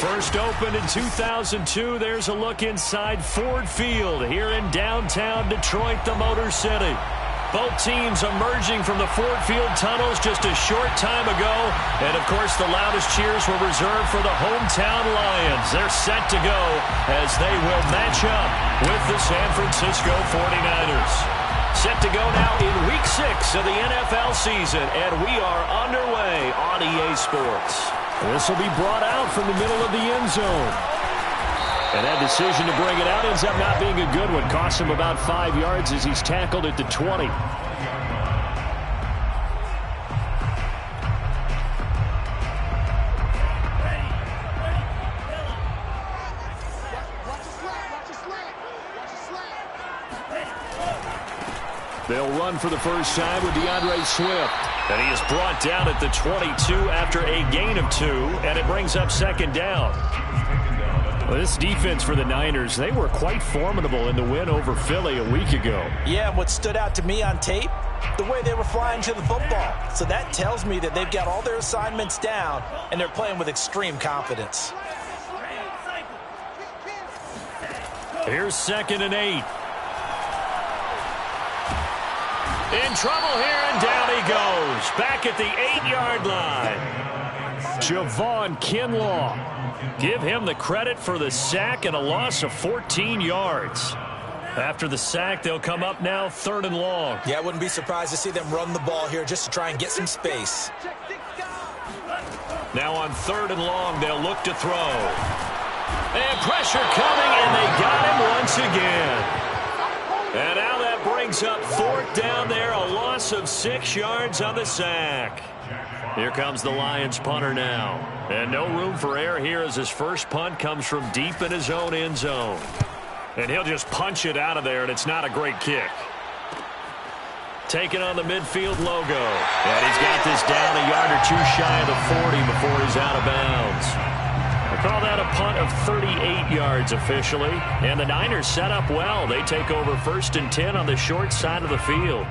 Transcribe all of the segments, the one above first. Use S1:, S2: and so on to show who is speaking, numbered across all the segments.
S1: First opened in 2002, there's a look inside Ford Field here in downtown Detroit, the Motor City. Both teams emerging from the Ford Field tunnels just a short time ago. And, of course, the loudest cheers were reserved for the hometown Lions. They're set to go as they will match up with the San Francisco 49ers. Set to go now in Week 6 of the NFL season, and we are underway on EA Sports. This will be brought out from the middle of the end zone. And that decision to bring it out ends up not being a good one. Costs him about 5 yards as he's tackled at the 20. They'll run for the first time with DeAndre Swift. And he is brought down at the 22 after a gain of 2, and it brings up second down. Well, this defense for the Niners, they were quite formidable in the win over Philly a week ago.
S2: Yeah, and what stood out to me on tape, the way they were flying to the football. So that tells me that they've got all their assignments down, and they're playing with extreme confidence.
S1: Here's 2nd and 8. In trouble here, and down he goes. Back at the 8-yard line. Javon Kinlaw. Give him the credit for the sack and a loss of 14 yards. After the sack, they'll come up now 3rd and long.
S2: Yeah, I wouldn't be surprised to see them run the ball here just to try and get some space.
S1: Now on 3rd and long, they'll look to throw. And pressure coming, and they got him once again. And now that brings up 4th down there, a loss of 6 yards on the sack. Here comes the Lions punter now. And no room for error here as his first punt comes from deep in his own end zone. And he'll just punch it out of there, and it's not a great kick. Taking on the midfield logo. And he's got this down a yard or 2 shy of the 40 before he's out of bounds. Call that a punt of 38 yards officially. And the Niners set up well. They take over 1st and 10 on the short side of the field.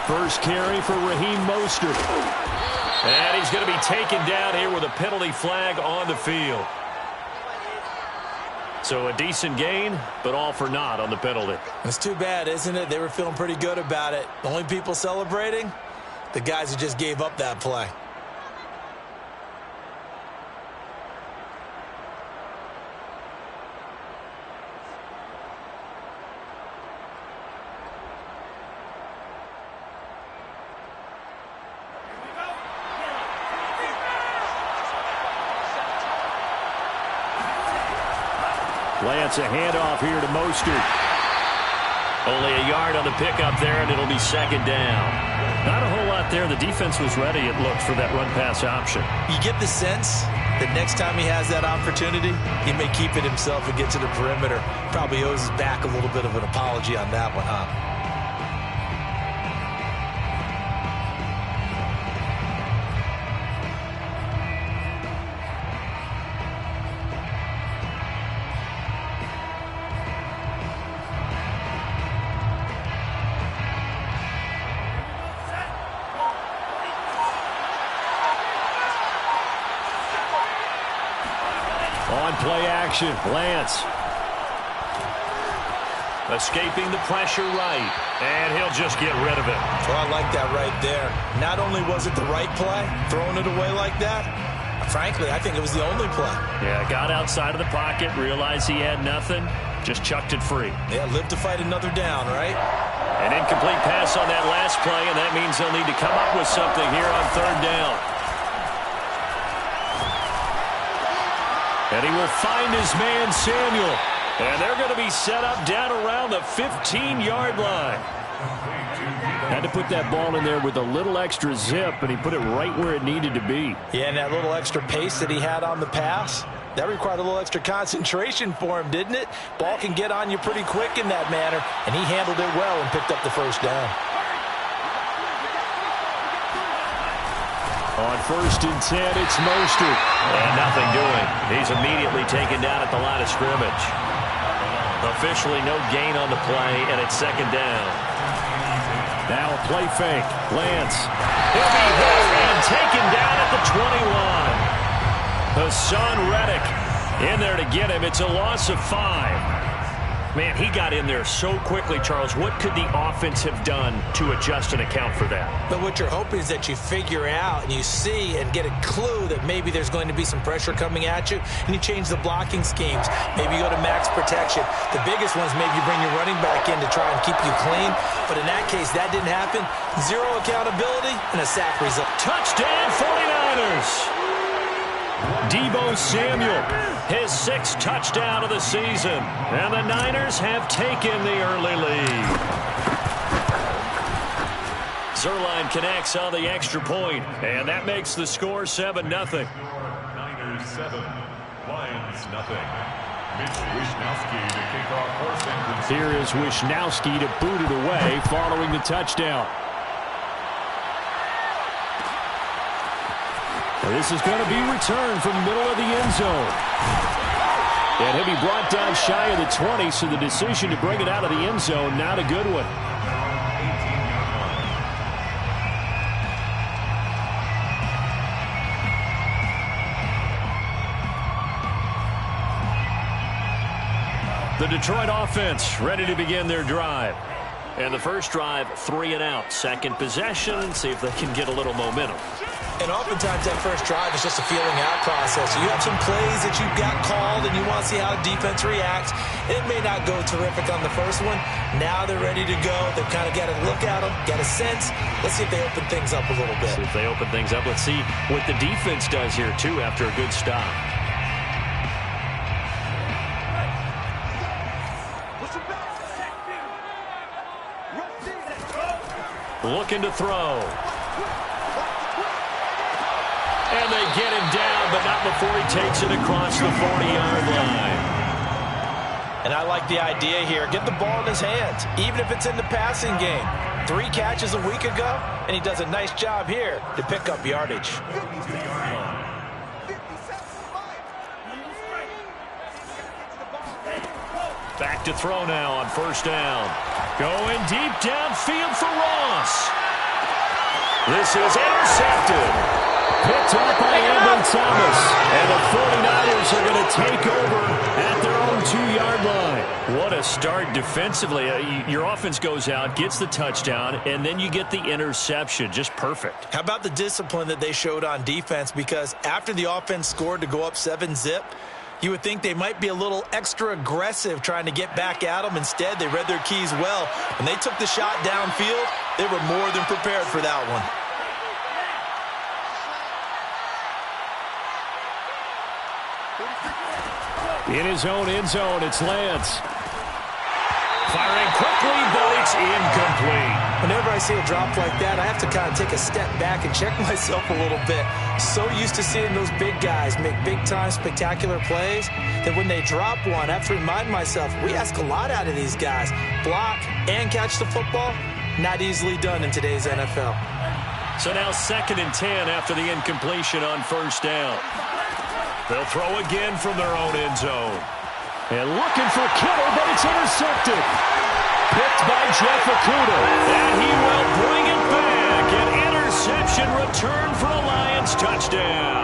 S1: First carry for Raheem Mostert. And he's going to be taken down here with a penalty flag on the field. So a decent gain, but all for naught on the penalty.
S2: It's too bad, isn't it? They were feeling pretty good about it. The only people celebrating, the guys who just gave up that play.
S1: Lance, a handoff here to Mostert. Only a yard on the pickup there, and it'll be 2nd down. Not a whole lot there. The defense was ready, it looked, for that run-pass option.
S2: You get the sense that next time he has that opportunity, he may keep it himself and get to the perimeter. Probably owes his back a little bit of an apology on that one, huh?
S1: On play action, Lance. Escaping the pressure right, and he'll just get rid of it.
S2: Well, I like that right there. Not only was it the right play, throwing it away like that, frankly, I think it was the only play.
S1: Yeah, got outside of the pocket, realized he had nothing, just chucked it free.
S2: Yeah, live to fight another down, right?
S1: An incomplete pass on that last play, and that means they'll need to come up with something here on 3rd down. And he will find his man, Samuel. And they're going to be set up down around the 15-yard line. Had to put that ball in there with a little extra zip, and he put it right where it needed to be.
S2: Yeah, and that little extra pace that he had on the pass, that required a little extra concentration for him, didn't it? Ball can get on you pretty quick in that manner, and he handled it well and picked up the first down.
S1: On 1st and 10, it's Mostert. And nothing doing. He's immediately taken down at the line of scrimmage. Officially no gain on the play, and it's 2nd down. Now a play fake. Lance. He'll be hit and taken down at the 21. Hassan Reddick in there to get him. It's a loss of 5. Man, he got in there so quickly, Charles. What could the offense have done to adjust and account for that?
S2: But what you're hoping is that you figure out and you see and get a clue that maybe there's going to be some pressure coming at you, and you change the blocking schemes. Maybe you go to max protection. The biggest one is maybe you bring your running back in to try and keep you clean. But in that case, that didn't happen. 0 accountability and a sack result.
S1: Touchdown, 49ers! Deebo Samuel, his 6th touchdown of the season. And the Niners have taken the early lead. Zuerlein connects on the extra point, and that makes the score 7-0.
S3: Niners 7, Lions nothing. Wishnowsky to kick off first and
S1: Here is Wishnowsky to boot it away following the touchdown. This is going to be returned from the middle of the end zone. And he'll be brought down shy of the 20, so the decision to bring it out of the end zone, not a good one. The Detroit offense ready to begin their drive. And the first drive, 3 and out. Second possession, see if they can get a little momentum.
S2: And oftentimes that first drive is just a feeling out process. You have some plays that you've got called and you want to see how the defense reacts. It may not go terrific on the first one. Now they're ready to go. They've kind of got to look at them, got a sense. Let's see if they open things up a little bit.
S1: See if they open things up. Let's see what the defense does here, too, after a good stop. Looking to throw. And they get him down, but not before he takes it across the 40-yard line.
S2: And I like the idea here. Get the ball in his hands, even if it's in the passing game. 3 catches a week ago, and he does a nice job here to pick up yardage.
S1: Back to throw now on 1st down. Going deep downfield for Ross. This is intercepted. Picked up by Amber Thomas. And the 49ers are going to take over at their own 2-yard line. What a start defensively. Your offense goes out, gets the touchdown, and then you get the interception. Just perfect.
S2: How about the discipline that they showed on defense? Because after the offense scored to go up 7-zip, you would think they might be a little extra aggressive trying to get back at them. Instead, they read their keys well. When they took the shot downfield, they were more than prepared for that one.
S1: In his own end zone, it's Lance. Firing quickly, but it's incomplete.
S2: Whenever I see a drop like that, I have to kind of take a step back and check myself a little bit. So used to seeing those big guys make big-time spectacular plays that when they drop one, I have to remind myself, we ask a lot out of these guys. Block and catch the football, not easily done in today's NFL.
S1: So now 2nd and 10 after the incompletion on 1st down. They'll throw again from their own end zone. And looking for Kittle, but it's intercepted. Picked by Jeff Okudah. And he will bring it back. An interception return for a Lions touchdown.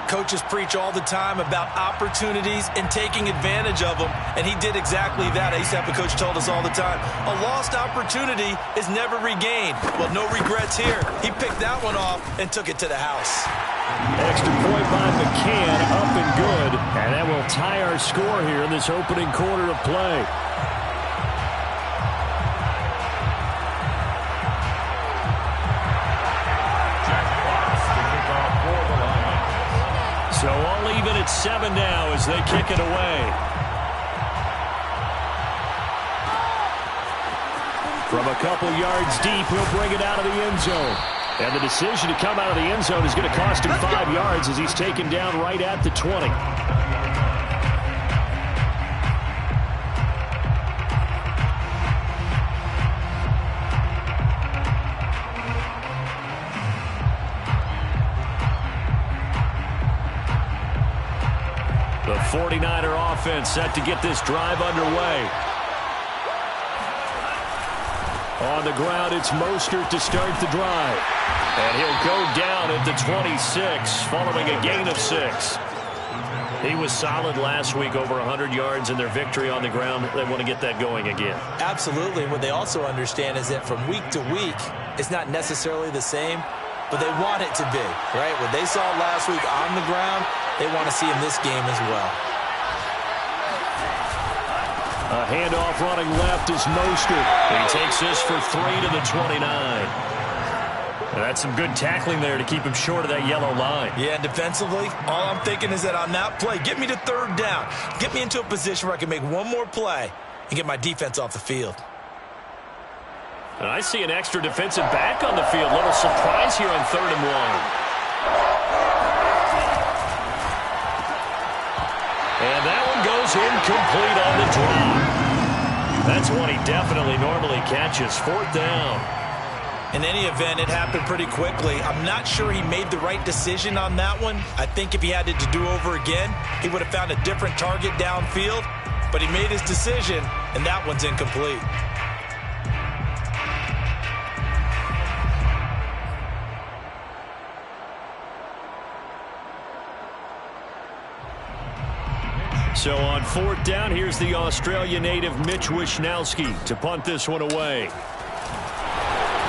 S2: Coaches preach all the time about opportunities and taking advantage of them, and he did exactly that. I used to have a coach told us all the time, a lost opportunity is never regained. Well, no regrets here. He picked that one off and took it to the house.
S1: Extra point by McCann, up and good, and that will tie our score here in this opening quarter of play. So all even at 7 now as they kick it away. From a couple yards deep, he'll bring it out of the end zone. And the decision to come out of the end zone is going to cost him 5 yards as he's taken down right at the 20. 49er offense set to get this drive underway. On the ground, it's Mostert to start the drive. And he'll go down at the 26 following a gain of 6. He was solid last week, over 100 yards in their victory on the ground. They want to get that going again.
S2: Absolutely. What they also understand is that from week to week, it's not necessarily the same, but they want it to be, right? What they saw last week on the ground, they want to see in this game as well.
S1: A handoff running left is Mostert. He takes this for 3 to the 29. That's some good tackling there to keep him short of that yellow line.
S2: Yeah, and defensively, all I'm thinking is that on that play, get me to third down. Get me into a position where I can make one more play and get my defense off the field.
S1: And I see an extra defensive back on the field. Little surprise here on 3rd and 1. And that one goes incomplete on the drop. That's one he definitely normally catches. 4th down.
S2: In any event, it happened pretty quickly. I'm not sure he made the right decision on that one. I think if he had it to do over again, he would have found a different target downfield. But he made his decision, and that one's incomplete.
S1: So on 4th down, here's the Australia native Mitch Wishnowsky to punt this one away.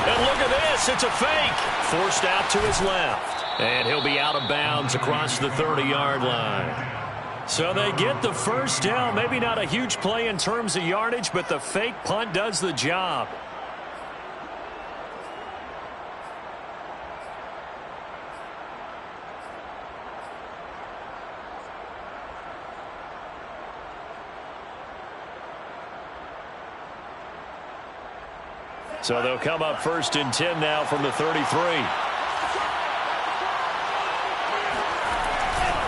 S1: And look at this, it's a fake. Forced out to his left. And he'll be out of bounds across the 30-yard line. So they get the first down. Maybe not a huge play in terms of yardage, but the fake punt does the job. So they'll come up 1st and 10 now from the 33.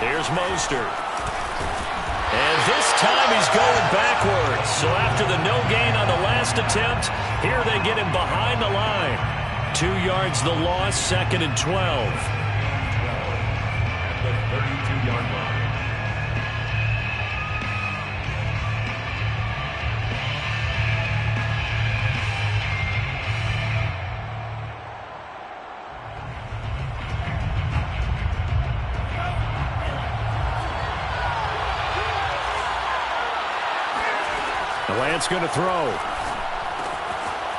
S1: Here's Mostert. And this time he's going backwards. So after the no gain on the last attempt, here they get him behind the line. 2 yards the loss, 2nd and 12.
S3: At the 32-yard line.
S1: Lance going to throw.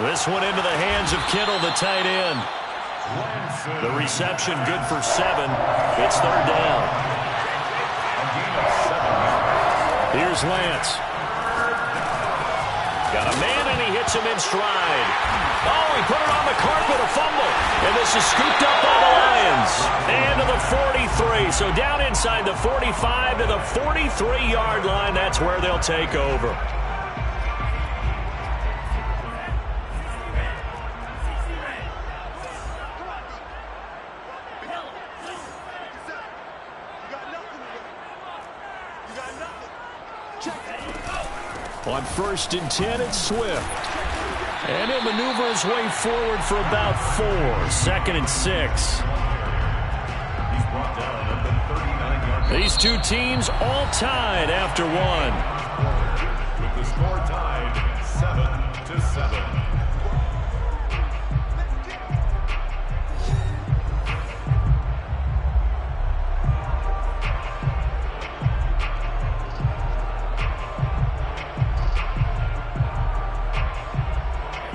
S1: This one into the hands of Kittle, the tight end. The reception good for 7. It's 3rd down. Here's Lance. Got a man and he hits him in stride. Oh, he put it on the carpet, a fumble. And this is scooped up by the Lions. And to the 43. So down inside the 45 to the 43-yard line. That's where they'll take over. On 1st and 10, it's Swift. And he'll maneuver his way forward for about 4. 2nd and 6.
S3: He's brought down at the 39-yard line.
S1: These two teams all tied after 1.
S3: With the score tied 7-7.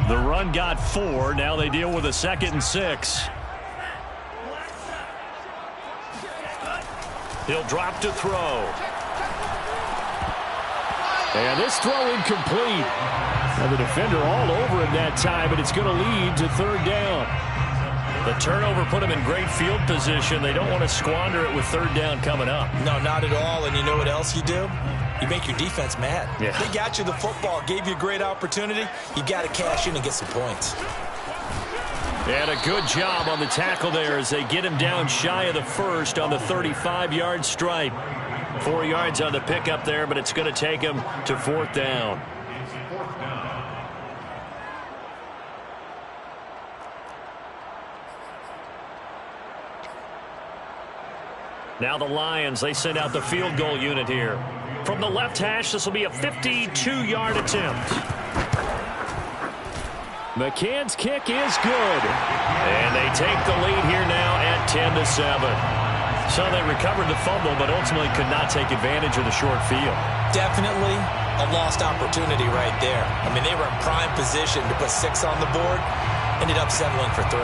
S1: The run got 4. Now they deal with a 2nd and 6. He'll drop to throw. And this throw incomplete. Now the defender all over him that time, but it's going to lead to 3rd down. The turnover put him in great field position. They don't want to squander it with 3rd down coming up.
S2: No, not at all. And you know what else you do? You make your defense mad.
S1: Yeah.
S2: They got you the football, gave you a great opportunity. You got to cash in and get some points.
S1: And a good job on the tackle there as they get him down shy of the 1st on the 35-yard stripe. 4 yards on the pickup there, but it's going to take him to 4th down. Now the Lions, they send out the field goal unit here. From the left hash, this will be a 52-yard attempt. McCann's kick is good. And they take the lead here now at 10-7. So they recovered the fumble, but ultimately could not take advantage of the short field.
S2: Definitely a lost opportunity right there. I mean, they were in prime position to put 6 on the board. Ended up settling for 3.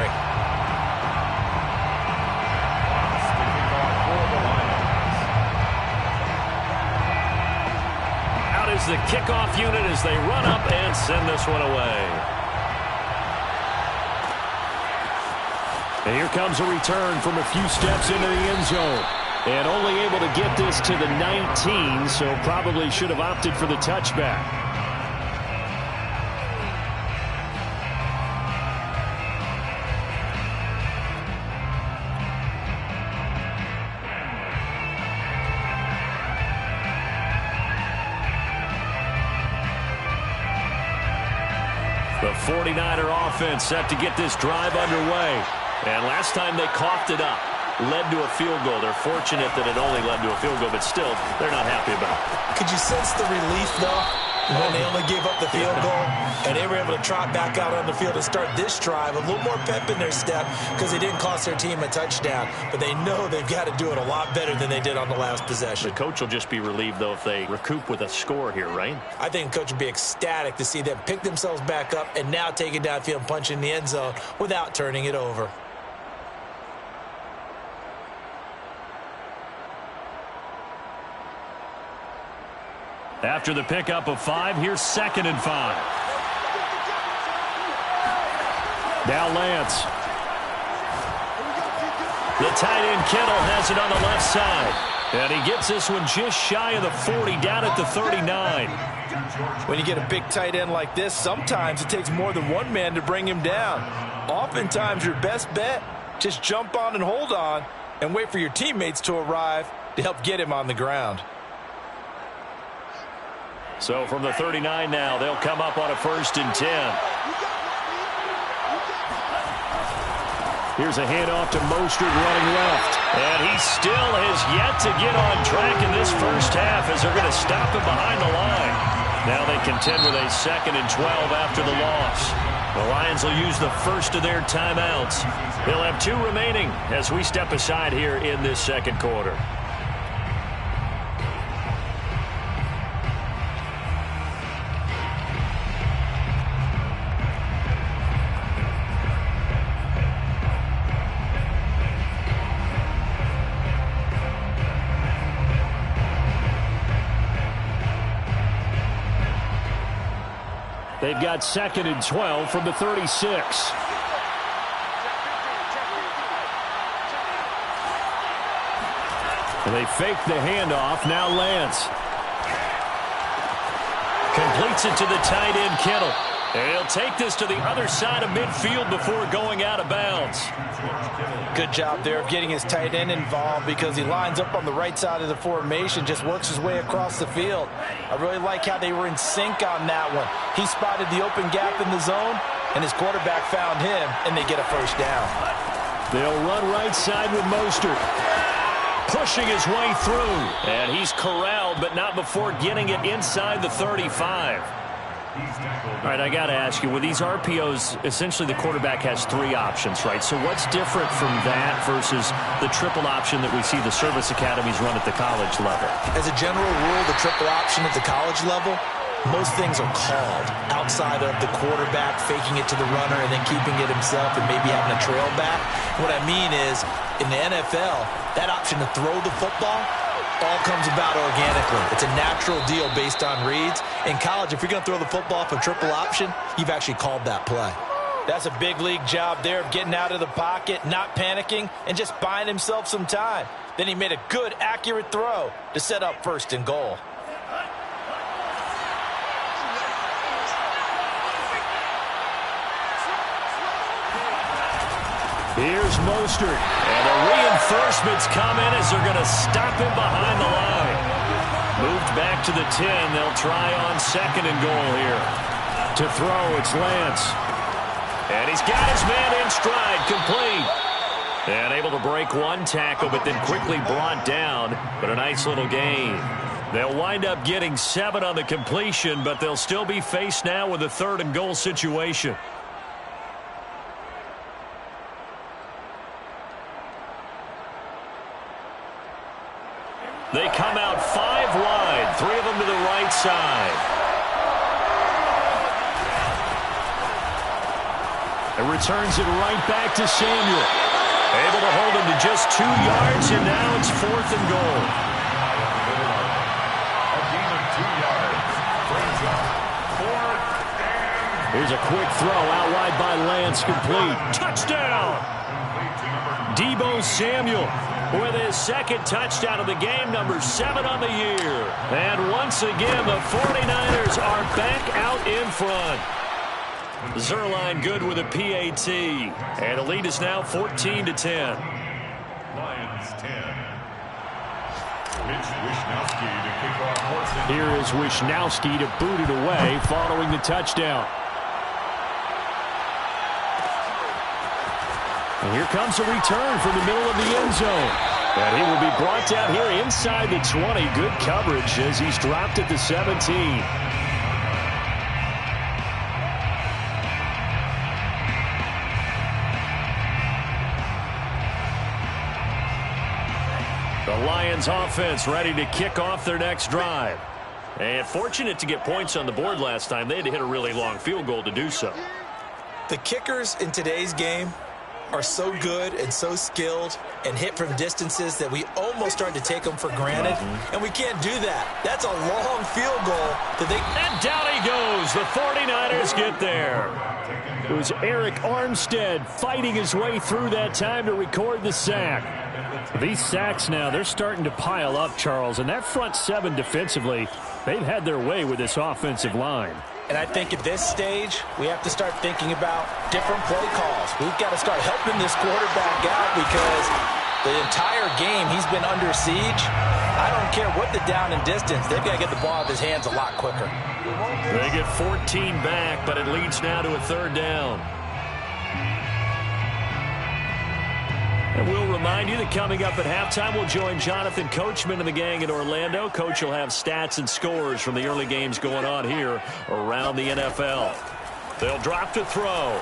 S1: Out is the kickoff unit as they run up and send this one away. And here comes a return from a few steps into the end zone. And only able to get this to the 19, so probably should have opted for the touchback. The 49er offense set to get this drive underway. And last time they coughed it up, led to a field goal. They're fortunate that it only led to a field goal, but still, they're not happy about it.
S2: Could you sense the relief, though, when they only gave up the field goal? And they were able to trot back out on the field and start this drive. A little more pep in their step because they didn't cost their team a touchdown. But they know they've got to do it a lot better than they did on the last possession.
S1: The coach will just be relieved, though, if they recoup with a score here, right?
S2: I think the coach would be ecstatic to see them pick themselves back up and now take it downfield and punch in the end zone without turning it over.
S1: After the pickup of 5, here's 2nd and 5. Now Lance. The tight end Kittle has it on the left side. And he gets this one just shy of the 40, down at the 39.
S2: When you get a big tight end like this, sometimes it takes more than one man to bring him down. Oftentimes your best bet, just jump on and hold on and wait for your teammates to arrive to help get him on the ground.
S1: So from the 39 now, they'll come up on a 1st and 10. Here's a handoff to Mostert running left. And he still has yet to get on track in this first half as they're going to stop him behind the line. Now they contend with a 2nd and 12 after the loss. The Lions will use the first of their timeouts. They'll have 2 remaining as we step aside here in this second quarter. They've got 2nd and 12 from the 36. And they fake the handoff. Now Lance completes it to the tight end Kittle. And he'll take this to the other side of midfield before going out of bounds.
S2: Good job there of getting his tight end involved because he lines up on the right side of the formation, just works his way across the field. I really like how they were in sync on that one. He spotted the open gap in the zone, and his quarterback found him, and they get a 1st down.
S1: They'll run right side with Mostert. Pushing his way through. And he's corralled, but not before getting it inside the 35. All right, I got to ask you, with these RPOs, essentially the quarterback has 3 options, right? So what's different from that versus the triple option that we see the service academies run at the college level?
S2: As a general rule, the triple option at the college level, most things are called outside of the quarterback faking it to the runner and then keeping it himself and maybe having a trail back. What I mean is, in the NFL, that option to throw the football all comes about organically. It's a natural deal based on reads. In college, if you're going to throw the football for triple option, you've actually called that play. That's a big league job there of getting out of the pocket, not panicking, and just buying himself some time. Then he made a good, accurate throw to set up 1st and goal.
S1: Here's Mostert. And the reinforcements come in as they're going to stop him behind the line. Moved back to the 10. They'll try on 2nd and goal here. To throw, it's Lance. And he's got his man in stride, complete. And able to break one tackle, but then quickly brought down. But a nice little gain. They'll wind up getting 7 on the completion, but they'll still be faced now with a 3rd and goal situation. They come out 5 wide, 3 of them to the right side. And returns it right back to Samuel. Able to hold him to just 2 yards, and now it's 4th and goal.
S3: A gain of 2 yards. Brings up 4th and...
S1: Here's a quick throw out wide by Lance, complete. Touchdown! Deebo Samuel with his 2nd touchdown of the game, number 7 on the year. And once again, the 49ers are back out in front. Zerline good with a PAT. And the lead is now 14-10.
S3: Lions 10. Mitch Wishnowsky to kick off Horton.
S1: Here is Wishnowsky to boot it away following the touchdown. And here comes a return from the middle of the end zone. And he will be brought down here inside the 20. Good coverage as he's dropped at the 17. The Lions offense ready to kick off their next drive. And fortunate to get points on the board last time. They had to hit a really long field goal to do so.
S2: The kickers in today's game are so good and so skilled and hit from distances that we almost start to take them for granted. And we can't do that. That's a long field goal that they...
S1: And down he goes. The 49ers get there. It was Eric Armstead fighting his way through that time to record the sack. These sacks now, they're starting to pile up, Charles. And that front 7 defensively, they've had their way with this offensive line.
S2: And I think at this stage, we have to start thinking about different play calls. We've got to start helping this quarterback out because the entire game he's been under siege. I don't care what the down and distance. They've got to get the ball out of his hands a lot quicker.
S1: They get 14 back, but it leads now to a 3rd down. And we'll remind you that coming up at halftime, we'll join Jonathan Coachman and the gang in Orlando. Coach will have stats and scores from the early games going on here around the NFL. They'll drop to throw.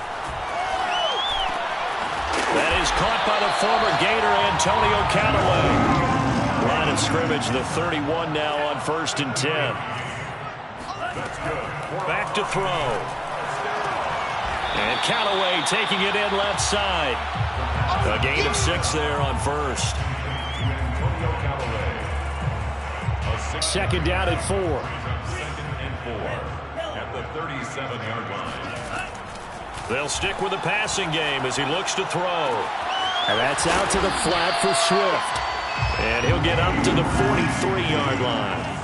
S1: That is caught by the former Gator Antonio Callaway. Line of scrimmage, the 31 now on 1st and 10. Back to throw. And Callaway taking it in left side. A gain of 6 there on 1st. 2nd down at 4.
S3: 2nd and 4 at the 37-yard line.
S1: They'll stick with the passing game as he looks to throw. And that's out to the flat for Swift. And he'll get up to the 43-yard line.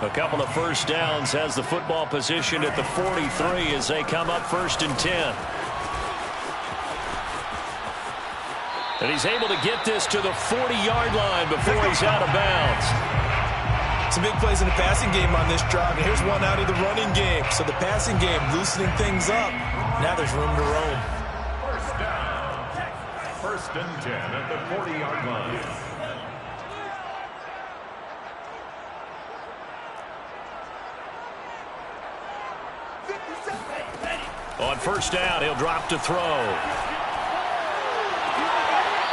S1: A couple of first downs, has the football position at the 43 as they come up 1st and 10. And he's able to get this to the 40-yard line before he's out of bounds.
S2: Some big plays in the passing game on this drive, and here's one out of the running game. So the passing game loosening things up. Now there's room to roam.
S3: 1st down. 1st and 10 at the 40-yard line.
S1: On 1st down, he'll drop to throw.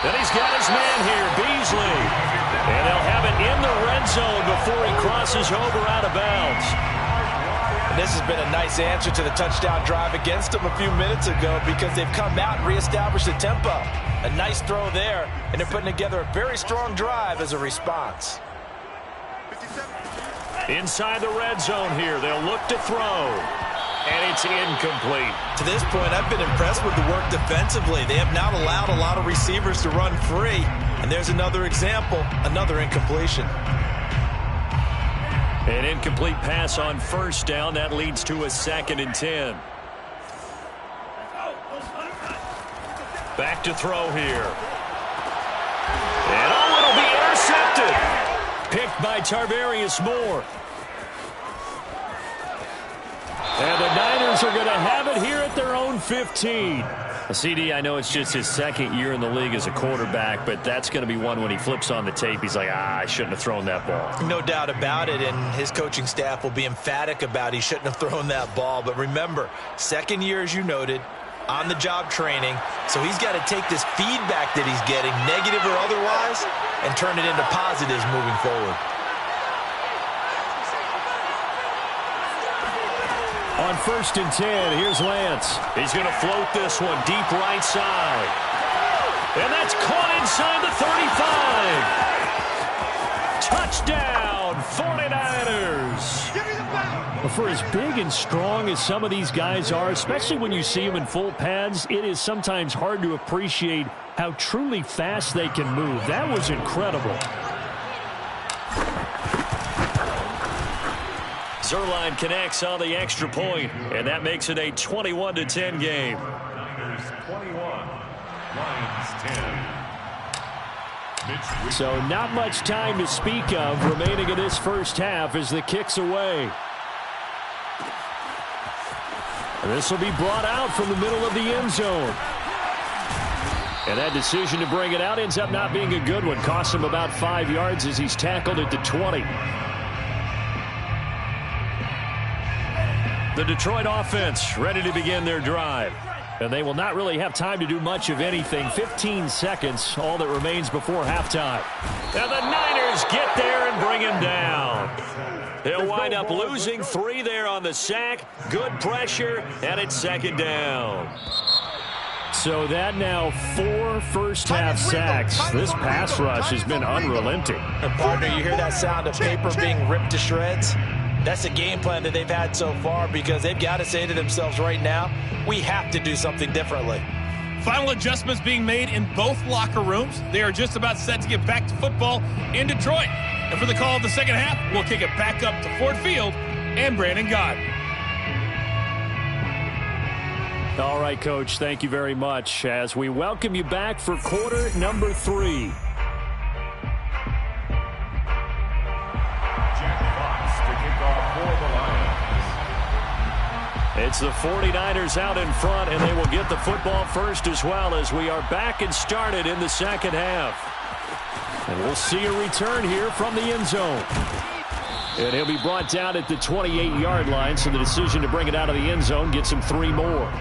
S1: Then he's got his man here, Beasley. And they'll have it in the red zone before he crosses over out of bounds.
S2: And this has been a nice answer to the touchdown drive against them a few minutes ago because they've come out and reestablished the tempo. A nice throw there, and they're putting together a very strong drive as a response.
S1: Inside the red zone here, they'll look to throw. And it's incomplete.
S2: To this point, I've been impressed with the work defensively. They have not allowed a lot of receivers to run free. And there's another example, another incompletion.
S1: An incomplete pass on 1st down. That leads to a 2nd and 10. Back to throw here. And it'll be intercepted. Picked by Tarvarius Moore. And the Niners are going to have it here at their own 15. CD, I know it's just his second year in the league as a quarterback, but that's going to be one when he flips on the tape. He's like, I shouldn't have thrown that ball.
S2: No doubt about it, and his coaching staff will be emphatic about he shouldn't have thrown that ball. But remember, second year, as you noted, on-the-job training, so he's got to take this feedback that he's getting, negative or otherwise, and turn it into positives moving forward.
S1: On 1st and 10, here's Lance. He's going to float this one deep right side. And that's caught inside the 35. Touchdown, 49ers. Well, for as big and strong as some of these guys are, especially when you see them in full pads, it is sometimes hard to appreciate how truly fast they can move. That was incredible. Zerline connects on the extra point, and that makes it a 21-10 game.
S3: Niners 21, Lions 10.
S1: So not much time to speak of remaining in this first half as the kick's away. This will be brought out from the middle of the end zone. And that decision to bring it out ends up not being a good one. Costs him about 5 yards as he's tackled at the 20. The Detroit offense ready to begin their drive. And they will not really have time to do much of anything. 15 seconds, all that remains before halftime. And the Niners get there and bring him down. They'll wind up losing 3 there on the sack. Good pressure, and it's second down. So that now 4 first-half sacks. This pass rush has been unrelenting.
S2: And partner, you hear that sound of paper being ripped to shreds? That's the game plan that they've had so far because they've got to say to themselves right now, we have to do something differently.
S4: Final adjustments being made in both locker rooms. They are just about set to get back to football in Detroit. And for the call of the second half, we'll kick it back up to Ford Field and Brandon Gott.
S1: All right, Coach, thank you very much as we welcome you back for quarter number 3. It's the 49ers out in front, and they will get the football first as well as we are back and started in the second half. And we'll see a return here from the end zone. And he'll be brought down at the 28-yard line, so the decision to bring it out of the end zone gets him 3 more.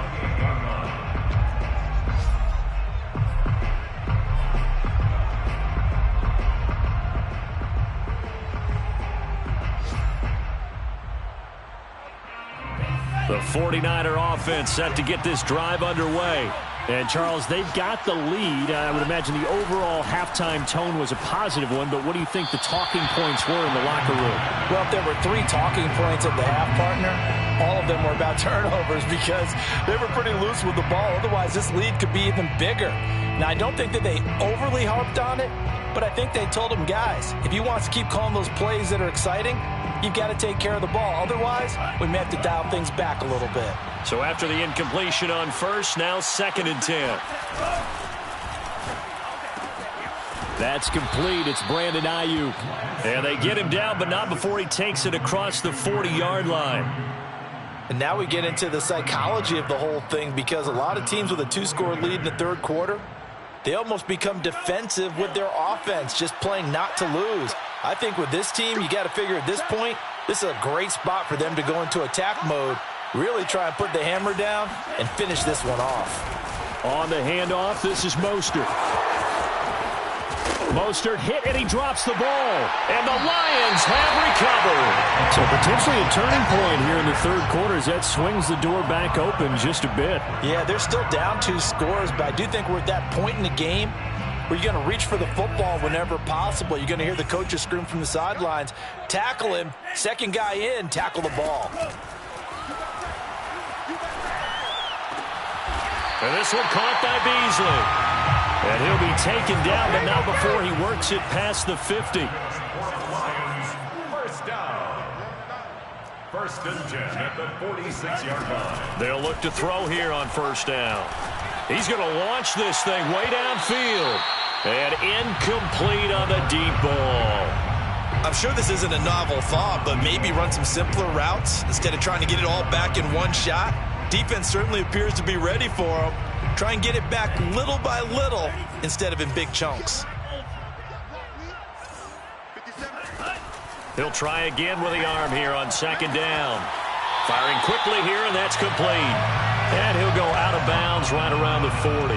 S1: The 49er offense set to get this drive underway. And, Charles, they've got the lead. I would imagine the overall halftime tone was a positive one, but what do you think the talking points were in the locker room?
S2: Well, if there were 3 talking points at the half, partner, all of them were about turnovers because they were pretty loose with the ball. Otherwise, this lead could be even bigger. Now, I don't think that they overly harped on it, but I think they told them, guys, if you want to keep calling those plays that are exciting, you've got to take care of the ball. Otherwise, we may have to dial things back a little bit.
S1: So after the incompletion on first, now 2nd and 10. That's complete. It's Brandon Ayuk. And they get him down, but not before he takes it across the 40-yard line.
S2: And now we get into the psychology of the whole thing because a lot of teams with a 2-score lead in the third quarter, they almost become defensive with their offense, just playing not to lose. I think with this team, you got to figure at this point, this is a great spot for them to go into attack mode, really try and put the hammer down and finish this one off.
S1: On the handoff, this is Mostert. Mostert hit, and he drops the ball. And the Lions have recovered. So potentially a turning point here in the third quarter as that swings the door back open just a bit.
S2: Yeah, they're still down 2 scores, but I do think we're at that point in the game where you're going to reach for the football whenever possible. You're going to hear the coaches scream from the sidelines, tackle him, second guy in, tackle the ball.
S1: And this one caught by Beasley. And he'll be taken down, but not before he works it past the 50.
S3: First down. 1st and 10 at the 46-yard line.
S1: They'll look to throw here on first down. He's going to launch this thing way downfield. And incomplete on the deep ball.
S2: I'm sure this isn't a novel thought, but maybe run some simpler routes instead of trying to get it all back in one shot. Defense certainly appears to be ready for him. Try and get it back little by little instead of in big chunks.
S1: He'll try again with the arm here on second down. Firing quickly here, and that's complete. And he'll go out of bounds right around the 40.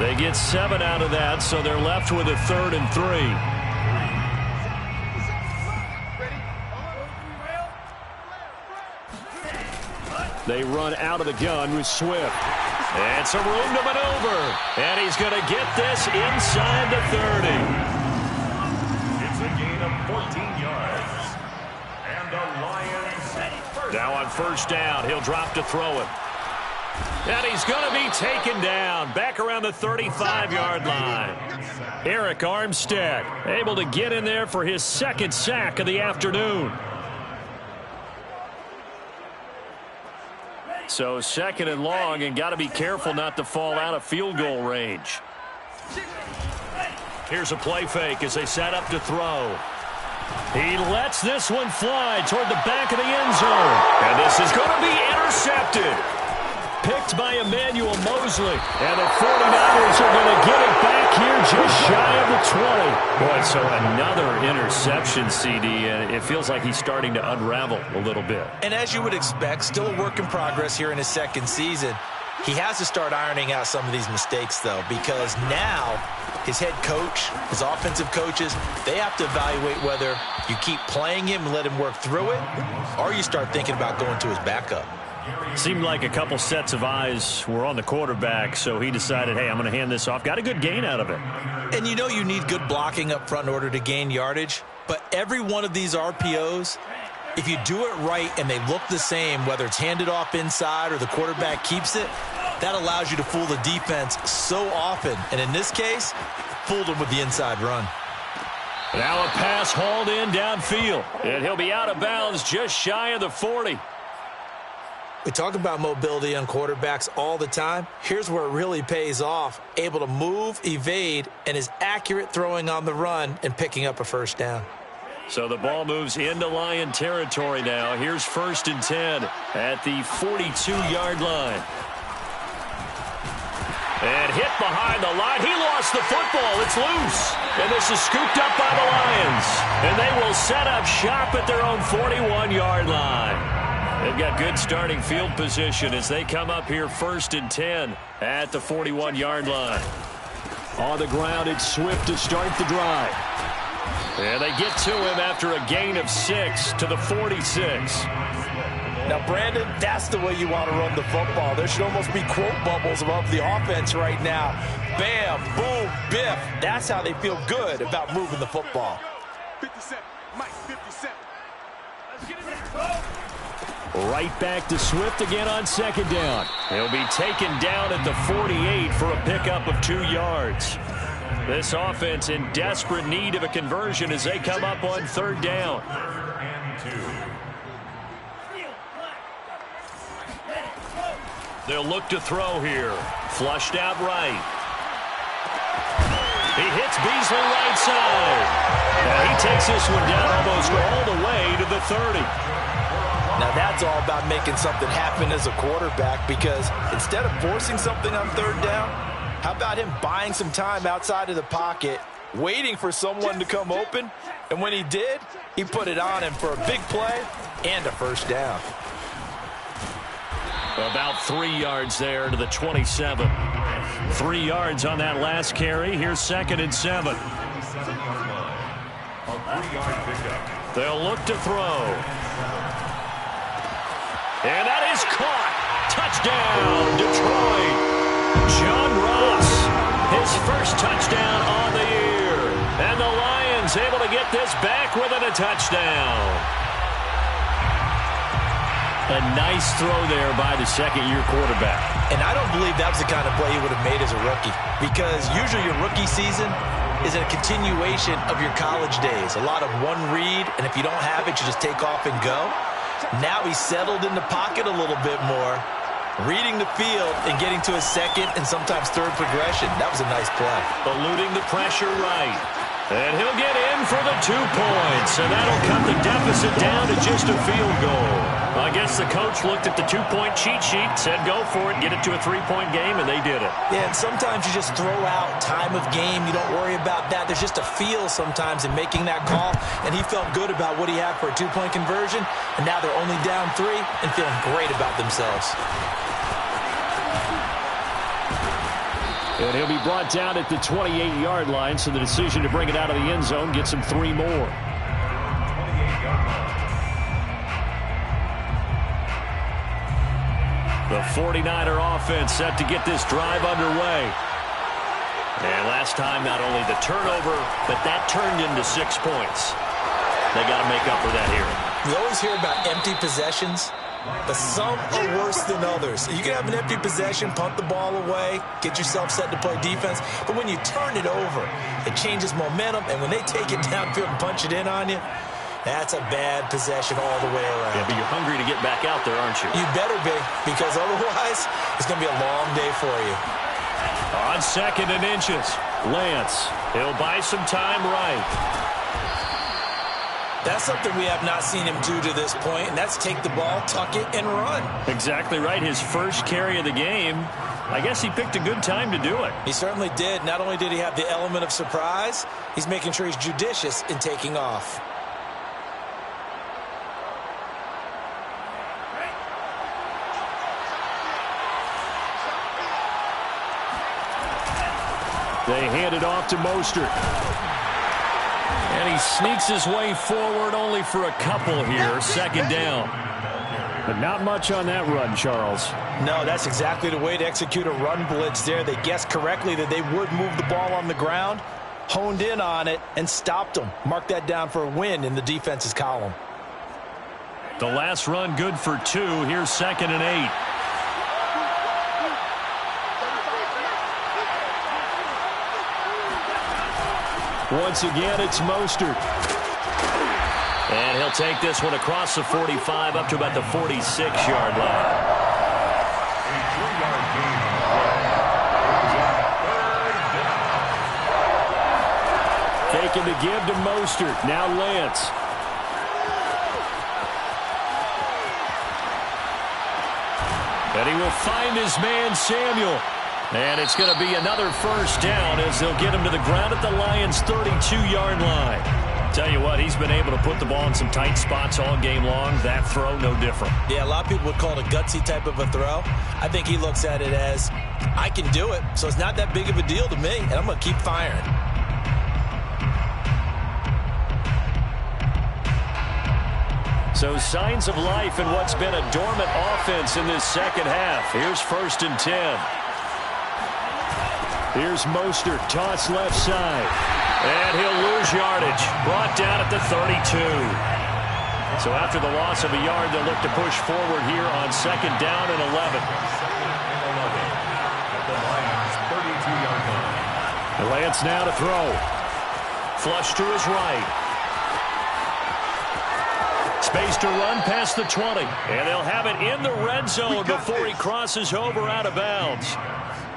S1: They get 7 out of that, so they're left with a 3rd and 3. They run out of the gun with Swift. And some room to maneuver. And he's going to get this inside the 30.
S3: It's a gain of 14 yards. And the Lions.
S1: Now on first down, he'll drop to throw it. And he's going to be taken down back around the 35-yard line. Eric Armstead able to get in there for his 2nd sack of the afternoon. So 2nd and long, and got to be careful not to fall out of field goal range. Here's a play fake as they set up to throw. He lets this one fly toward the back of the end zone. And this is going to be intercepted. Picked by Emmanuel Mosley. And the 49ers are going to get it back here just shy of the 20. Boy, so another interception, CD, and it feels like he's starting to unravel a little bit.
S2: And as you would expect, still a work in progress here in his 2nd season. He has to start ironing out some of these mistakes, though, because now his head coach, his offensive coaches, they have to evaluate whether you keep playing him and let him work through it, or you start thinking about going to his backup.
S1: Seemed like a couple sets of eyes were on the quarterback, so he decided, hey, I'm going to hand this off. Got a good gain out of it.
S2: And you know you need good blocking up front in order to gain yardage, but every one of these RPOs, if you do it right and they look the same, whether it's handed off inside or the quarterback keeps it, that allows you to fool the defense so often. And in this case, fooled them with the inside run.
S1: Now a pass hauled in downfield, and he'll be out of bounds just shy of the 40.
S2: We talk about mobility on quarterbacks all the time. Here's where it really pays off. Able to move, evade, and is accurate throwing on the run and picking up a first down.
S1: So the ball moves into Lion territory now. Here's 1st and 10 at the 42-yard line. And hit behind the line. He lost the football. It's loose. And this is scooped up by the Lions. And they will set up shop at their own 41-yard line. They've got good starting field position as they come up here 1st and 10 at the 41-yard line. On the ground, it's Swift to start the drive. And they get to him after a gain of 6 to the 46.
S2: Now, Brandon, that's the way you want to run the football. There should almost be quote bubbles above the offense right now. Bam, boom, biff. That's how they feel good about moving the football.
S5: 57, Mike, 57. Let's get it there.
S1: Right back to Swift again on 2nd down. He'll be taken down at the 48 for a pickup of 2 yards. This offense in desperate need of a conversion as they come up on 3rd down. They'll look to throw here. Flushed out right. He hits Beasley right side. Now he takes this one down almost all the way to the 30.
S2: Now that's all about making something happen as a quarterback, because instead of forcing something on 3rd down, how about him buying some time outside of the pocket, waiting for someone to come open, and when he did, he put it on him for a big play and a first down.
S1: About 3 yards there to the 27. 3 yards on that last carry. Here's 2nd and 7. They'll look to throw. And that is caught. Touchdown, Detroit. John Ross, his first touchdown on the year. And the Lions able to get this back within a touchdown. A nice throw there by the 2nd-year quarterback.
S2: And I don't believe that was the kind of play he would have made as a rookie, because usually your rookie season is a continuation of your college days. A lot of one read, and if you don't have it, you just take off and go. Now he's settled in the pocket a little bit more, reading the field and getting to a 2nd and sometimes 3rd progression. That was a nice play.
S1: Eluding the pressure right. And he'll get in for the 2 points, and that'll cut the deficit down to just a field goal. I guess the coach looked at the 2-point cheat sheet, said go for it, get it to a 3-point game, and they did it.
S2: Yeah, and sometimes you just throw out time of game. You don't worry about that. There's just a feel sometimes in making that call, and he felt good about what he had for a 2-point conversion, and now they're only down 3 and feeling great about themselves.
S1: And he'll be brought down at the 28-yard line, so the decision to bring it out of the end zone gets him 3 more.
S3: 28-yard line.
S1: The 49er offense set to get this drive underway. And last time, not only the turnover, but that turned into 6 points. They got to make up for that here.
S2: We always hear about empty possessions, but some are worse than others. You can have an empty possession, punt the ball away, get yourself set to play defense, but when you turn it over, it changes momentum, and when they take it downfield and punch it in on you, that's a bad possession all the way around.
S1: Yeah, but you're hungry to get back out there, aren't you?
S2: You better be, because otherwise, it's going to be a long day for you.
S1: On 2nd and inches, Lance. He'll buy some time right.
S2: That's something we have not seen him do to this point, and that's take the ball, tuck it, and run.
S1: Exactly right. His first carry of the game. I guess he picked a good time to do it.
S2: He certainly did. Not only did he have the element of surprise, he's making sure he's judicious in taking off.
S1: They hand it off to Mostert. And he sneaks his way forward only for a couple here. 2nd down. But not much on that run, Charles.
S2: No, that's exactly the way to execute a run blitz there. They guessed correctly that they would move the ball on the ground, honed in on it, and stopped them. Mark that down for a win in the defense's column.
S1: The last run good for 2. Here's 2nd and 8. Once again, it's Mostert. And he'll take this one across the 45 up to about the 46-yard line.
S3: A 3-yard gain.
S1: Taking the give to Mostert. Now Lance. And he will find his man, Samuel. And it's going to be another first down as they'll get him to the ground at the Lions' 32-yard line. Tell you what, he's been able to put the ball in some tight spots all game long. That throw, no different.
S2: Yeah, a lot of people would call it a gutsy type of a throw. I think he looks at it as, I can do it, so it's not that big of a deal to me, and I'm going to keep firing.
S1: So signs of life in what's been a dormant offense in this second half. Here's 1st and 10. Here's Mostert, toss left side. And he'll lose yardage. Brought down at the 32. So after the loss of a yard, they'll look to push forward here on 2nd down and 11.
S3: At the Lions' 32-yard line.
S1: Lance now to throw. Flush to his right. Space to run past the 20. And they'll have it in the red zone before he crosses over out of bounds.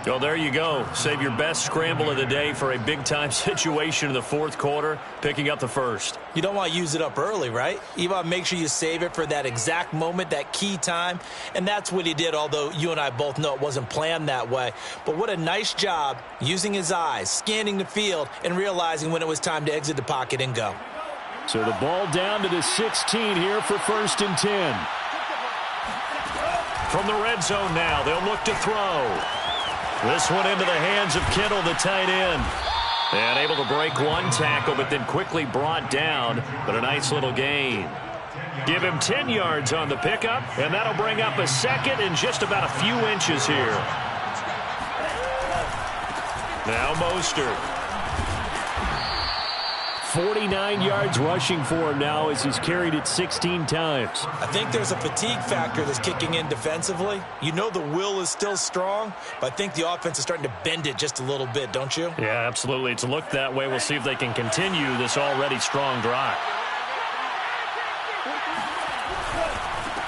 S1: Well, there you go. Save your best scramble of the day for a big-time situation in the 4th quarter, picking up the first.
S2: You don't want to use it up early, right? You want to make sure you save it for that exact moment, that key time. And that's what he did, although you and I both know it wasn't planned that way. But what a nice job using his eyes, scanning the field, and realizing when it was time to exit the pocket and go.
S1: So the ball down to the 16 here for 1st and 10. From the red zone now, they'll look to throw. This one into the hands of Kittle, the tight end. And able to break one tackle, but then quickly brought down. But a nice little gain. Give him 10 yards on the pickup, and that'll bring up a 2nd and just about a few inches here. Now Mostert. 49 yards rushing for him now as he's carried it 16 times.
S2: I think there's a fatigue factor that's kicking in defensively. You know the will is still strong, but I think the offense is starting to bend it just a little bit, don't you?
S1: Yeah, absolutely. It's looked that way. We'll see if they can continue this already strong drive.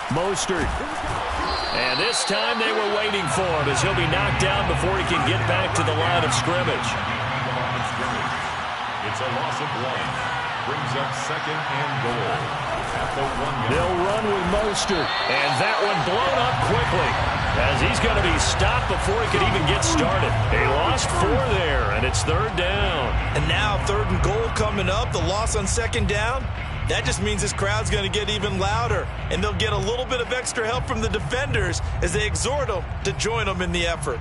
S1: Mostert. And this time they were waiting for him as he'll be knocked down before he can get back to the line of scrimmage.
S3: It's a loss of 1. brings up second and goal at the 1 yard.
S1: They'll run with Mostert, and that one blown up quickly as he's going to be stopped before he could even get started. He lost 4 there, and it's third down.
S2: And now 3rd and goal coming up, the loss on 2nd down. That just means this crowd's going to get even louder, and they'll get a little bit of extra help from the defenders as they exhort them to join them in the effort.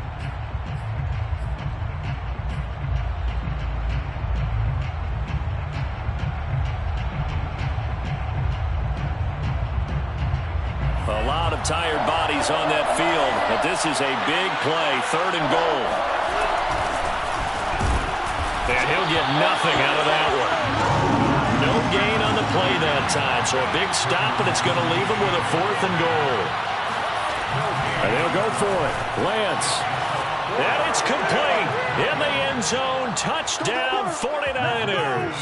S1: A lot of tired bodies on that field, but this is a big play, 3rd and goal. And he'll get nothing out of that one. No gain on the play that time, so a big stop, and it's going to leave him with a 4th and goal. And they'll go for it. Lance. And it's complete. In the end zone, touchdown 49ers.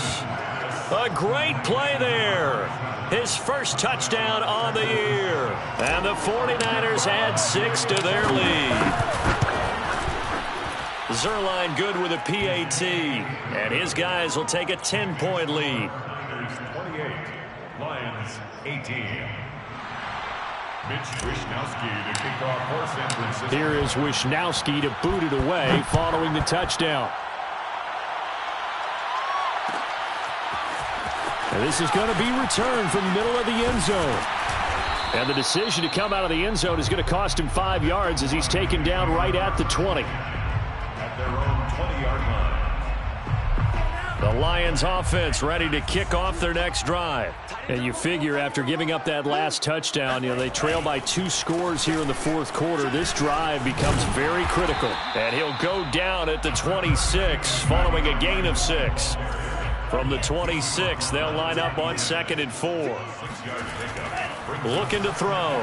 S1: A great play there. His first touchdown on the year. And the 49ers add 6 to their lead. Zerline good with a PAT. And his guys will take a 10-point lead.
S3: 28, Lions 18. Mitch Wishnowsky to kick off for San Francisco.
S1: Here is Wishnowsky to boot it away following the touchdown. And this is going to be returned from the middle of the end zone. And the decision to come out of the end zone is going to cost him 5 yards as he's taken down right at the 20.
S3: At their own 20-yard line.
S1: The Lions offense ready to kick off their next drive. And you figure after giving up that last touchdown, they trail by 2 scores here in the 4th quarter. This drive becomes very critical. And he'll go down at the 26 following a gain of 6. From the 26, they'll line up on 2nd and 4. Looking to throw.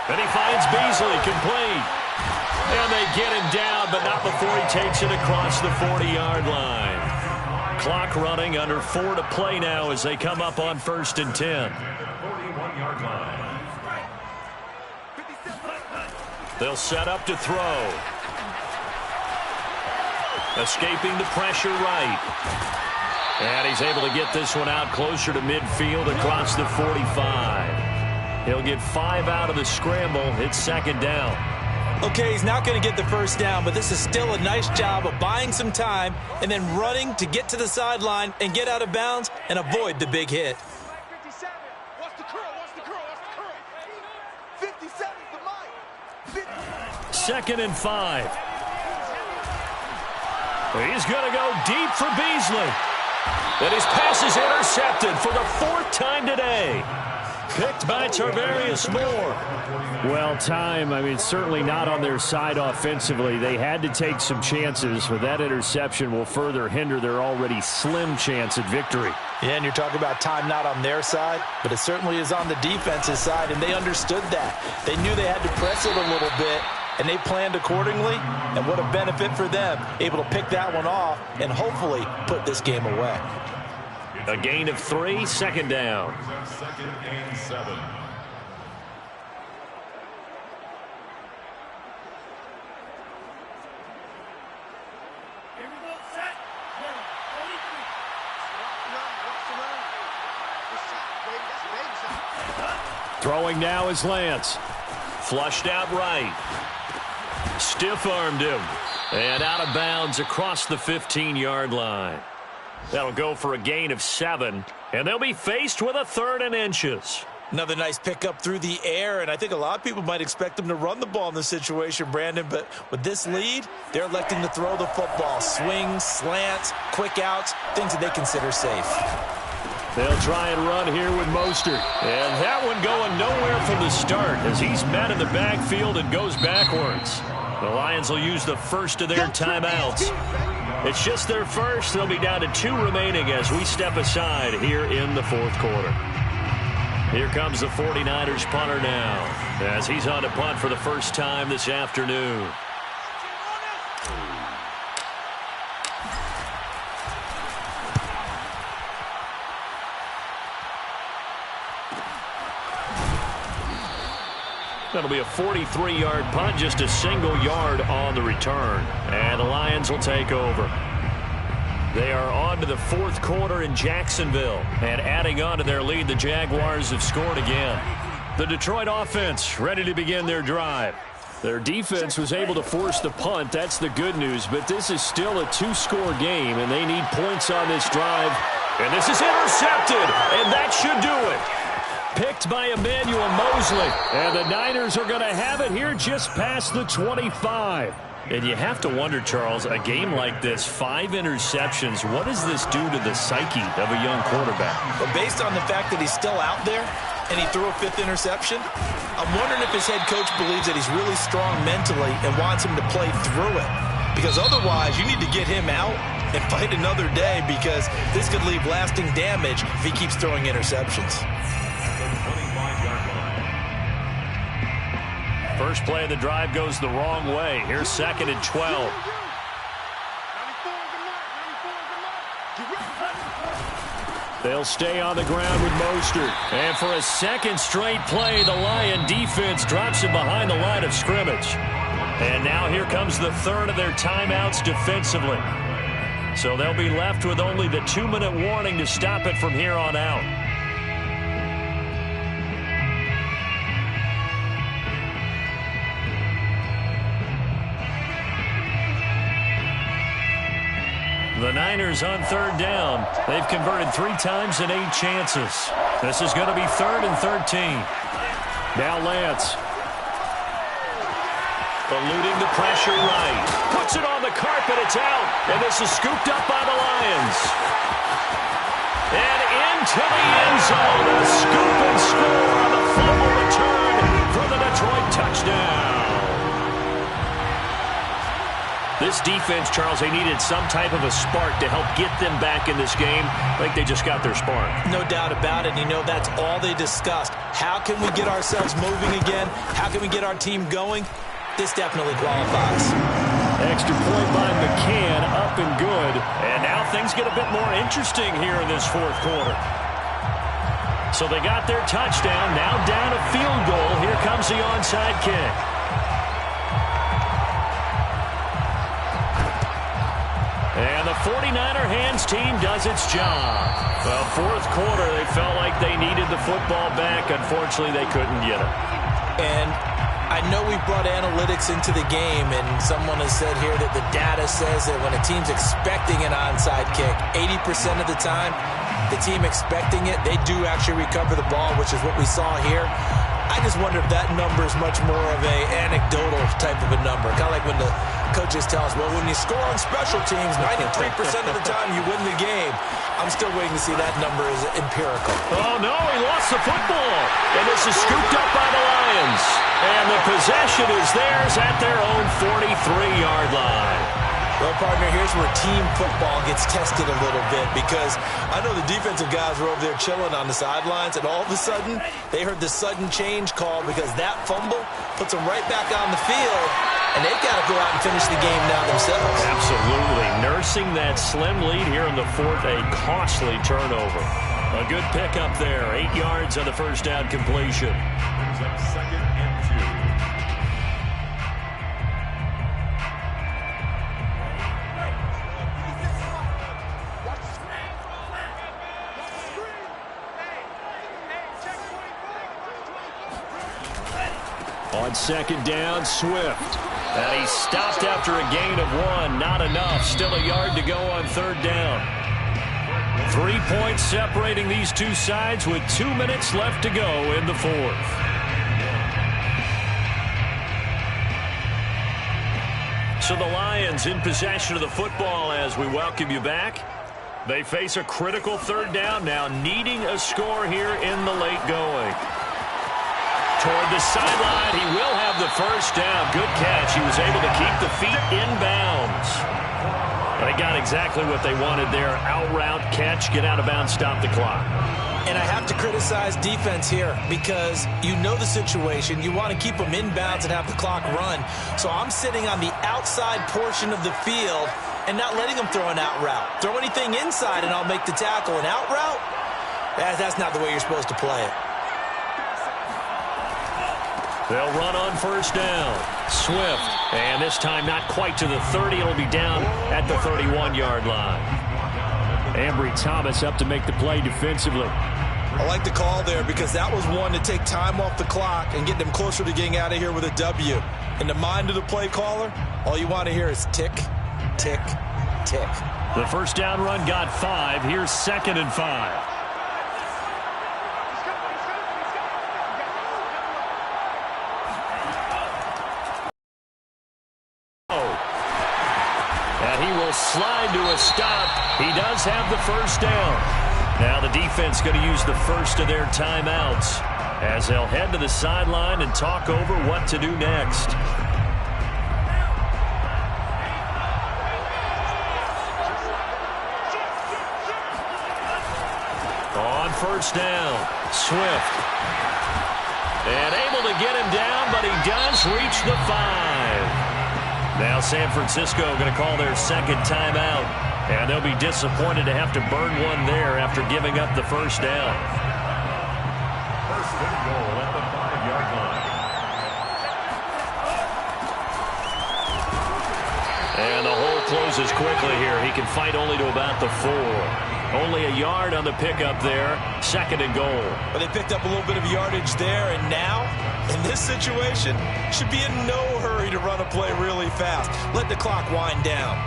S1: And he finds Beasley complete. And they get him down, but not before he takes it across the 40-yard line. Clock running, under 4 to play now as they come up on 1st and 10.
S3: 41-yard line.
S1: They'll set up to throw. Escaping the pressure right. And he's able to get this one out closer to midfield across the 45. He'll get 5 out of the scramble. It's 2nd down.
S2: Okay, he's not going to get the 1st down, but this is still a nice job of buying some time and then running to get to the sideline and get out of bounds and avoid the big hit.
S5: 57. What's the curl? What's the curl? What's the curl? 57's the mic.
S1: 2nd and 5. He's going to go deep for Beasley. And his pass is intercepted for the 4th time today. Picked by Tarvarius Moore. Well, time, certainly not on their side offensively. They had to take some chances, but that interception will further hinder their already slim chance at victory.
S2: Yeah, and you're talking about time not on their side, but it certainly is on the defense's side, and they understood that. They knew they had to press it a little bit, and they planned accordingly, and what a benefit for them, able to pick that one off and hopefully put this game away.
S1: A gain of 3, 2nd down.
S3: 2nd and 7.
S1: Throwing now is Lance. Flushed out right. Stiff-armed him. And out of bounds across the 15-yard line. That'll go for a gain of 7. And they'll be faced with a 3rd and inches.
S2: Another nice pickup through the air, and I think a lot of people might expect them to run the ball in this situation, Brandon, but with this lead, they're electing to throw the football. Swings, slants, quick outs, things that they consider safe.
S1: They'll try and run here with Mostert. And that one going nowhere from the start as he's met in the backfield and goes backwards. The Lions will use the first of their timeouts. It's just their first. They'll be down to 2 remaining as we step aside here in the 4th quarter. Here comes the 49ers punter now as he's on to punt for the first time this afternoon. That'll be a 43-yard punt, just a single yard on the return. And the Lions will take over. They are on to the fourth quarter in Jacksonville. And adding on to their lead, the Jaguars have scored again. The Detroit offense ready to begin their drive. Their defense was able to force the punt. That's the good news. But this is still a two-score game, and they need points on this drive. And this is intercepted, and that should do it. Picked by Emmanuel Mosley. And the Niners are going to have it here just past the 25. And you have to wonder, Charles, a game like this, 5 interceptions, what does this do to the psyche of a young quarterback?
S2: But based on the fact that he's still out there and he threw a 5th interception, I'm wondering if his head coach believes that he's really strong mentally and wants him to play through it. Because otherwise, you need to get him out and fight another day, because this could leave lasting damage if he keeps throwing interceptions.
S1: First play of the drive goes the wrong way. Here's 2nd and 12. They'll stay on the ground with Mostert. And for a second straight play, the Lion defense drops him behind the line of scrimmage. And now here comes the third of their timeouts defensively. So they'll be left with only the 2-minute warning to stop it from here on out. The Niners on 3rd down. They've converted 3 times in 8 chances. This is going to be 3rd and 13. Now Lance. Eluding the pressure right. Puts it on the carpet. It's out. And this is scooped up by the Lions. And into the end zone. A scoop and score on the fumble return for the Detroit touchdown. This defense, Charles, they needed some type of a spark to help get them back in this game. I think they just got their spark.
S2: No doubt about it. You know, that's all they discussed. How can we get ourselves moving again? How can we get our team going? This definitely qualifies.
S1: Extra point by McCann, up and good. And now things get a bit more interesting here in this fourth quarter. So they got their touchdown, now down a field goal. Here comes the onside kick. And the 49er hands team does its job. Well, fourth quarter, they felt like they needed the football back. Unfortunately, they couldn't get it.
S2: And I know we brought analytics into the game, and someone has said here that the data says that when a team's expecting an onside kick, 80% of the time, the team expecting it, they do actually recover the ball, which is what we saw here. I just wonder if that number is much more of a anecdotal type of a number. Kind of like when the coaches tell us, well, when you score on special teams, 93% of the time you win the game. I'm still waiting to see that number is empirical.
S1: Oh, no, he lost the football. And this is scooped up by the Lions. And the possession is theirs at their own 43-yard line.
S2: Well, partner, here's where team football gets tested a little bit, because I know the defensive guys were over there chilling on the sidelines, and all of a sudden, they heard the sudden change call, because that fumble puts them right back on the field, and they've got to go out and finish the game now themselves.
S1: Absolutely. Nursing that slim lead here in the fourth, a costly turnover. A good pickup there. 8 yards on the first down completion.
S3: Brings up 2nd and 2.
S1: On 2nd down, Swift. And he stopped after a gain of 1. Not enough. Still a yard to go on 3rd down. 3 points separating these two sides with 2 minutes left to go in the fourth. So the Lions in possession of the football as we welcome you back. They face a critical 3rd down now, needing a score here in the late going. Toward the sideline, he will have the first down. Good catch. He was able to keep the feet in bounds. They got exactly what they wanted there. Out route, catch, get out of bounds, stop the clock.
S2: And I have to criticize defense here, because you know the situation. You want to keep them in bounds and have the clock run. So I'm sitting on the outside portion of the field and not letting them throw an out route. Throw anything inside and I'll make the tackle. An out route? That's not the way you're supposed to play it.
S1: They'll run on first down. Swift, and this time not quite to the 30. It'll be down at the 31-yard line. Ambry Thomas up to make the play defensively.
S2: I like the call there because that was one to take time off the clock and get them closer to getting out of here with a W. In the mind of the play caller, all you want to hear is tick, tick, tick.
S1: The first down run got 5. Here's 2nd and 5. Slide to a stop. He does have the first down. Now the defense going to use the first of their timeouts as they'll head to the sideline and talk over what to do next. On first down, Swift. And able to get him down, but he does reach the 5. Now San Francisco going to call their second timeout, and they'll be disappointed to have to burn one there after giving up the first down.
S3: First and goal at the 5-yard line.
S1: And the hole closes quickly here. He can fight only to about the 4. Only a yard on the pickup there. 2nd and goal.
S2: But they picked up a little bit of yardage there, and now, in this situation, should be in no hurry to run a play really fast. Let the clock wind down.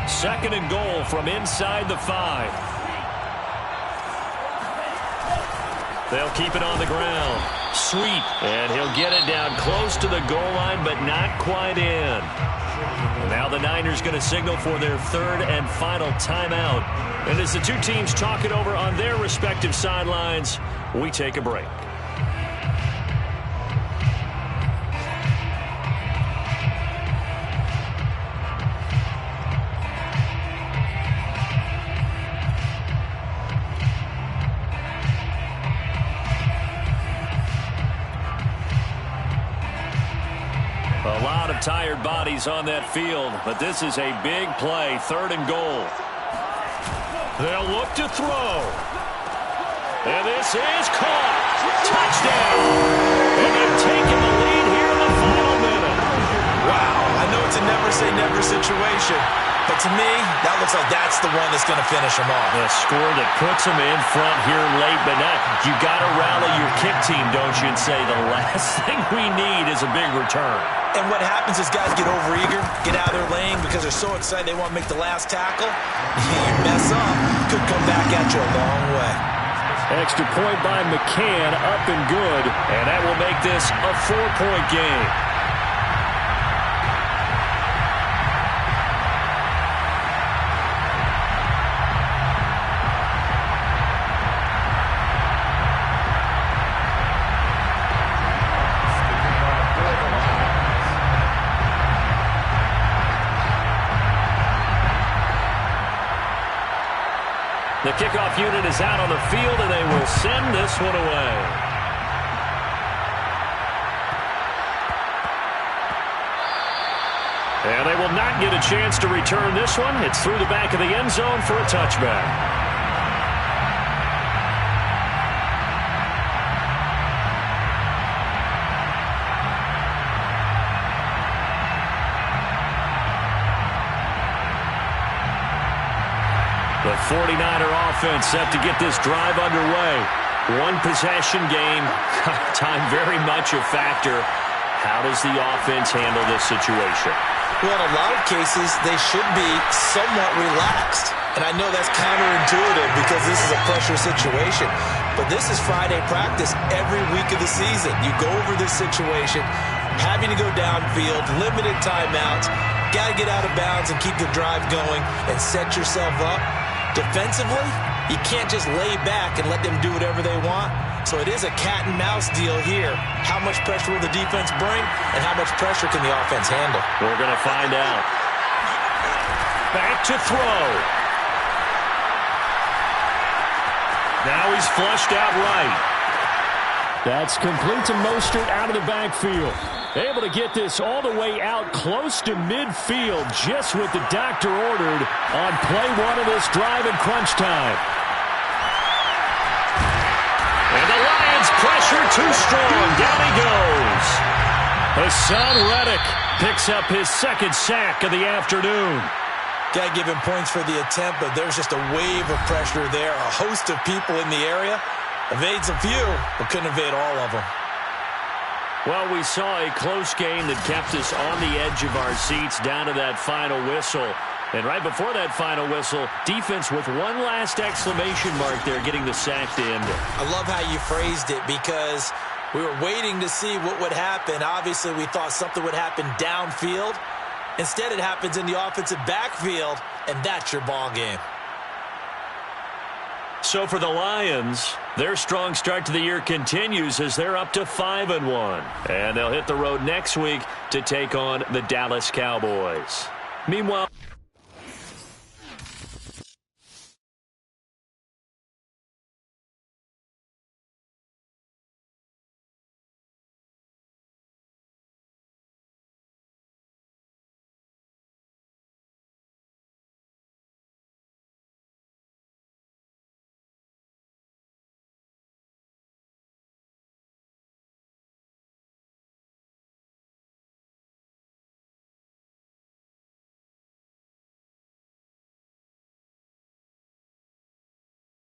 S1: 2nd and goal from inside the 5. They'll keep it on the ground. Sweet. And he'll get it down close to the goal line, but not quite in. Now the Niners going to signal for their 3rd and final timeout. And as the two teams talk it over on their respective sidelines, we take a break. A lot of tired bodies on that field, but this is a big play. 3rd and goal. They'll look to throw. And this is caught. Touchdown. And they've taken the lead here in the final minute.
S2: Wow, I know it's a never-say-never situation, but to me, that looks like that's the one that's going to finish them off.
S1: The score that puts them in front here late, but not. You got to rally your kick team, don't you, and say the last thing we need is a big return.
S2: And what happens is guys get overeager, get out of their lane because they're so excited they want to make the last tackle. You mess up, could come back at you a long way.
S1: Extra point by McCann, up and good, and that will make this a 4-point game. The kickoff unit is out on the field, and they will send this one away. And they will not get a chance to return this one. It's through the back of the end zone for a touchback. The 49er offense set to get this drive underway. One possession game. Time very much a factor. How does the offense handle this situation?
S2: Well, in a lot of cases, they should be somewhat relaxed. And I know that's counterintuitive because this is a pressure situation. But this is Friday practice every week of the season. You go over this situation, having to go downfield, limited timeouts, got to get out of bounds and keep the drive going and set yourself up. Defensively, you can't just lay back and let them do whatever they want. So it is a cat and mouse deal here. How much pressure will the defense bring, and how much pressure can the offense handle?
S1: We're going to find out. Back to throw. Now he's flushed out right. That's complete to Mostert out of the backfield. Able to get this all the way out close to midfield, just what the doctor ordered on play 1 of this drive in crunch time. And the Lions pressure too strong. Down he goes. Hassan Reddick picks up his 2nd sack of the afternoon.
S2: Got to give him points for the attempt, but there's just a wave of pressure there. A host of people in the area. Evades a few, but couldn't evade all of them.
S1: Well, we saw a close game that kept us on the edge of our seats down to that final whistle. And right before that final whistle, defense with one last exclamation mark there, getting the sack to end it.
S2: I love how you phrased it, because we were waiting to see what would happen. Obviously, we thought something would happen downfield. Instead, it happens in the offensive backfield, and that's your ball game.
S1: So for the Lions, their strong start to the year continues as they're up to 5-1. And they'll hit the road next week to take on the Dallas Cowboys. Meanwhile...